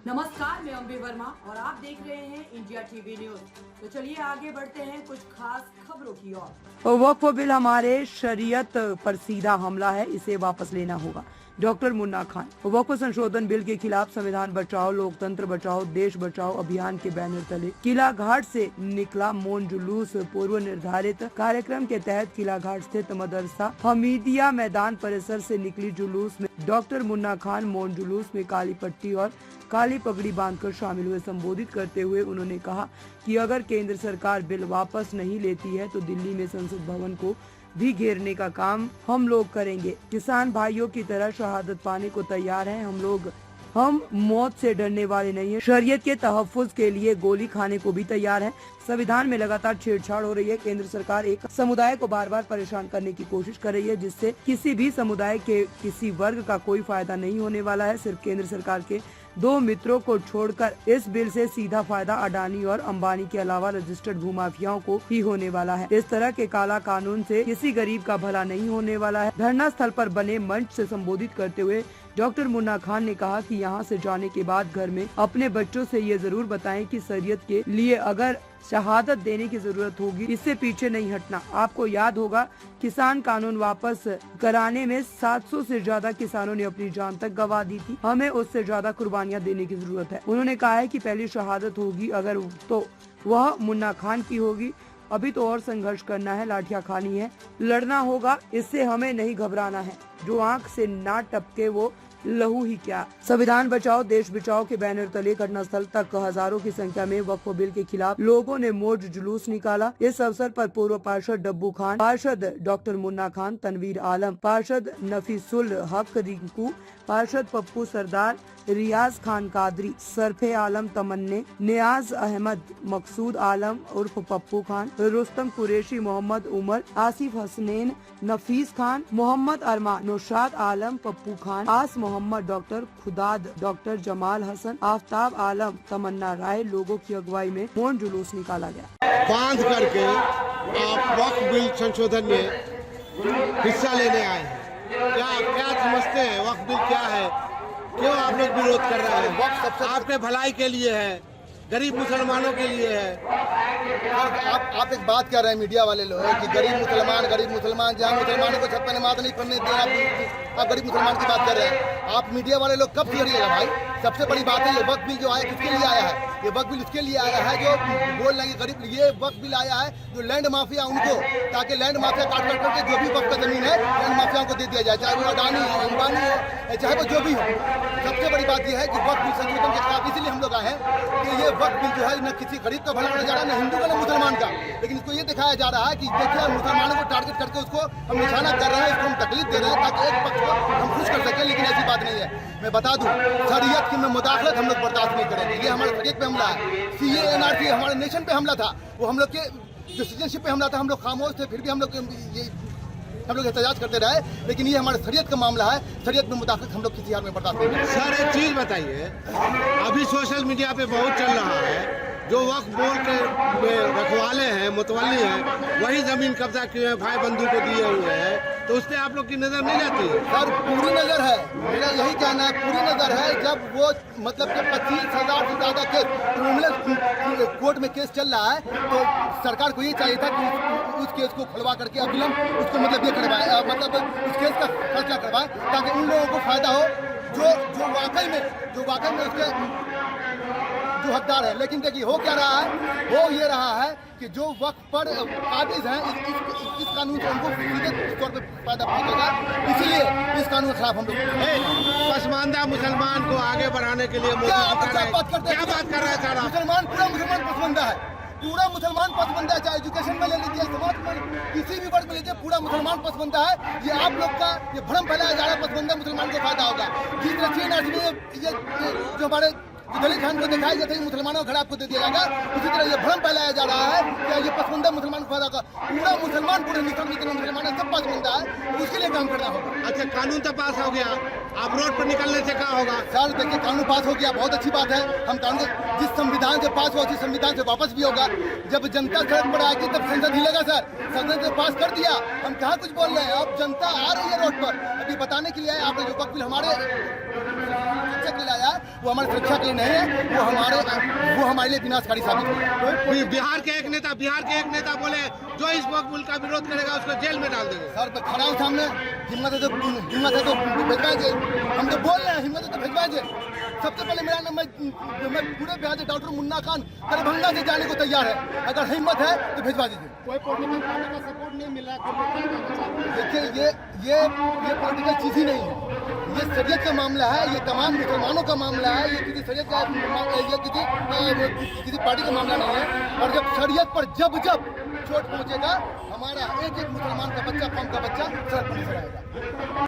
नमस्कार, मैं अम्बे वर्मा और आप देख रहे हैं इंडिया टीवी न्यूज। तो चलिए आगे बढ़ते हैं कुछ खास खबरों की ओर। वक्फ बिल हमारे शरीयत पर सीधा हमला है, इसे वापस लेना होगा। डॉक्टर मुन्ना खान। वक्फ संशोधन बिल के खिलाफ संविधान बचाओ लोकतंत्र बचाओ देश बचाओ अभियान के बैनर तले किला घाट से निकला मौन जुलूस। पूर्व निर्धारित कार्यक्रम के तहत किला घाट स्थित मदरसा हमीदिया मैदान परिसर से निकली जुलूस में डॉक्टर मुन्ना खान मौन जुलूस में काली पट्टी और काली पगड़ी बांधकर शामिल हुए। संबोधित करते हुए उन्होंने कहा कि अगर केंद्र सरकार बिल वापस नहीं लेती है तो दिल्ली में संसद भवन को भी घेरने का काम हम लोग करेंगे। किसान भाइयों की तरह शहादत पाने को तैयार हैं हम मौत से डरने वाले नहीं हैं। शरीयत के तहफ्फुज के लिए गोली खाने को भी तैयार हैं। संविधान में लगातार छेड़छाड़ हो रही है। केंद्र सरकार एक समुदाय को बार बार परेशान करने की कोशिश कर रही है, जिससे किसी भी समुदाय के किसी वर्ग का कोई फायदा नहीं होने वाला है। सिर्फ केंद्र सरकार के दो मित्रों को छोड़कर इस बिल से सीधा फायदा अडानी और अंबानी के अलावा रजिस्टर्ड भूमाफियाओं को ही होने वाला है। इस तरह के काला कानून से किसी गरीब का भला नहीं होने वाला है। धरना स्थल पर बने मंच से संबोधित करते हुए डॉक्टर मुन्ना खान ने कहा कि यहाँ से जाने के बाद घर में अपने बच्चों से ये जरूर बताएं कि शरीयत के लिए अगर शहादत देने की जरूरत होगी, इससे पीछे नहीं हटना। आपको याद होगा किसान कानून वापस कराने में 700 से ज्यादा किसानों ने अपनी जान तक गंवा दी थी। हमें उससे ज्यादा कुर्बानियां देने की जरूरत है। उन्होंने कहा है कि पहली शहादत होगी अगर तो वह मुन्ना खान की होगी। अभी तो और संघर्ष करना है, लाठियां खानी है, लड़ना होगा। इससे हमें नहीं घबराना है। जो आंख से ना टपके वो लहू ही क्या। संविधान बचाओ देश बचाओ के बैनर तले घटनास्थल तक हजारों की संख्या में वक्फ बिल के खिलाफ लोगों ने मौज जुलूस निकाला। इस अवसर पर पूर्व पार्षद डब्बू खान, पार्षद डॉक्टर मुन्ना खान, तनवीर आलम, पार्षद नफीसुल हक रिंकू, पार्षद पप्पू सरदार, रियाज खान कादरी, सरफे आलम तमन्ने, नियाज अहमद, मकसूद आलम उर्फ पप्पू खान, रुस्तम कुरैशी, मोहम्मद उमर, आसिफ हसनैन, नफीस खान, मोहम्मद अरमा, नौशाद आलम, पप्पू खान, आस मोहम्मद, डॉक्टर खुदाद, डॉक्टर जमाल हसन, आफ्ताब आलम, तमन्ना राय लोगों की अगुवाई में मौन जुलूस निकाला गया। बांध करके आप वक्फ बिल संशोधन में हिस्सा लेने आए हैं। क्या समझते हैं वक्फ बिल क्या है, क्यों आप लोग विरोध कर रहे हैं? वक्फ आपके भलाई के लिए है, गरीब मुसलमानों के लिए है। आप एक बात कर रहे हैं मीडिया वाले लोग कि गरीब मुसलमान जहाँ मुसलमानों को छप्पन नमाज नहीं पढ़ने दें, आप गरीब मुसलमान की बात कर रहे हैं। आप मीडिया वाले लोग कब सुधरिएगा भाई? सबसे बड़ी बात है ये वक्फ बिल जो आया किसके लिए आया है? ये वक्फ बिल उसके लिए आया है जो बोल रहे हैं गरीब। ये वक्फ बिल आया है जो लैंड माफिया उनको, ताकि लैंड माफिया काट करके जो भी वक्फ का जमीन है लैंड माफियाओं को दे दिया जाए, चाहे वो अडानी हो, अंबानी हो, चाहे वो जो भी हो। सबसे बड़ी बात यह है कि वक्फ बिल संशोधन के खिलाफ इसीलिए हम लोग आए हैं कि ये वक्फ बिल जो है न किसी गरीब का भला होने जा रहा है, न हिंदू का न मुसलमान का, लेकिन इसको ये दिखाया जा रहा है कि देखिए मुसलमानों को टारगेट करके उसको हम निशाना कर रहे हैं, इसको हम तकलीफ दे रहे हैं ताकि एक पक्ष को हम खुश कर सकें। लेकिन ऐसी बात नहीं है। मैं बता दूं, शरीयत की में मुदाखलत हम लोग बर्दाश्त नहीं करेंगे। ये हमारे शरीयत पे हमला है। CAA NRC हमारे नेशन पे हमला था, वो हम लोग के जो सिटीजनशिप पे हमला था। हम लोग खामोश थे, फिर भी हम लोग एहतजाज करते रहे। लेकिन ये हमारे शरीयत का मामला है, शरीयत में मुदाखलत हम लोग किसी हाल में बर्दाश्त नहीं करेंगे। सर एक चीज बताइए, अभी सोशल मीडिया पे बहुत चल रहा है जो वक्फ बोर्ड के रखवाले हैं, मुतवल्ली हैं, वही जमीन कब्जा किए हैं, भाई बंधु को दिए हुए हैं, तो उस पर आप लोग की नजर नहीं जाती है? सर पूरी नजर है, मेरा यही कहना है, पूरी नजर है। जब वो मतलब कि 25,000 से ज्यादा केस क्रिमिनल कोर्ट में केस चल रहा है, तो सरकार को ये चाहिए था कि उस केस को खुलवा करके अविलंब उसको मतलब ये करवाए, मतलब उस केस का फैसला करवाए ताकि उन लोगों को फायदा हो जो वाकई में उसके जो हकदार है। लेकिन देखिए हो क्या रहा है, हो ये रहा है कि जो वक्त पर काबिज हैं इस कानून से उनको सीधे तौर पर फायदा पहुंचेगा। इसीलिए इस कानून के खिलाफ हम लोग पसमानदा मुसलमान को आगे बढ़ाने के लिए क्या बात कर रहे हैं? मुसलमान पूरा मुसलमान पसमानदा है, पूरा मुसलमान पसमानदा है। चाहे एजुकेशन में ले लीजिए, समाज में किसी भी वर्ग में लीजिए, पूरा मुसलमान पसमानदा है। ये आप लोग का ये भ्रम फैलाया जा रहा है पसमानदा मुसलमान को फायदा होगा। जिस तरह ये जो हमारे दलित खान को दिखाई जाता है मुसलमानों को खराब को दे दिया जाएगा, उसी तरह ये भ्रम फैलाया जा रहा है कि ये पसमानदा मुसलमान को फायदा होगा। पूरा मुसलमान पूरे निकल जितने मुसलमान है सब पसमानदा है, उसके लिए काम करना होगा। अच्छा कानून तो पास हो गया, आप रोड पर निकलने से क्या होगा? सर देखिए, कानून पास हो गया, बहुत अच्छी बात है। हम कानून जिस संविधान से पास हुआ उसी संविधान से वापस भी होगा। जब जनता सड़क पर आएगी तब संसद हिलेगा सर। संसद ने पास कर दिया, हम कहाँ कुछ बोल रहे हैं। अब जनता आ रही है रोड पर, अभी बताने के लिए आए। आपने जो वक्त बिल हमारे सुरक्षा के लिए आया है, वो हमारी सुरक्षा के लिए नहीं है, वो हमारे लिए विनाशकारी साबित हुआ। बिहार के एक नेता बोले जो इस वक्त बिल का विरोध करेगा उसको जेल में डाल देंगे। सर मैं खड़ा हूँ सामने, हिम्मत है तो भिजवाए जेल। हम तो बोल रहे हैं, हिम्मत है तो भिजवाए जेल। सबसे पहले मेरा नाम, मैं पूरे बिहार से डॉक्टर मुन्ना खान दरभंगा से जाने को तैयार है। अगर हिम्मत है तो भिजवा दीजिए। कोई पॉलिटिकल पार्टी का सपोर्ट नहीं मिल रहा है। देखिए ये पॉलिटिकल चीज ही नहीं है, ये शरीयत का मामला है, ये तमाम मुसलमानों का मामला है। ये किसी शरीयत का, ये किसी पार्टी का मामला नहीं है। और जब शरीयत पर जब चोट पहुंचेगा, हमारा एक मुसलमान का बच्चा, कौम का बच्चा सड़क पर नजर आएगा।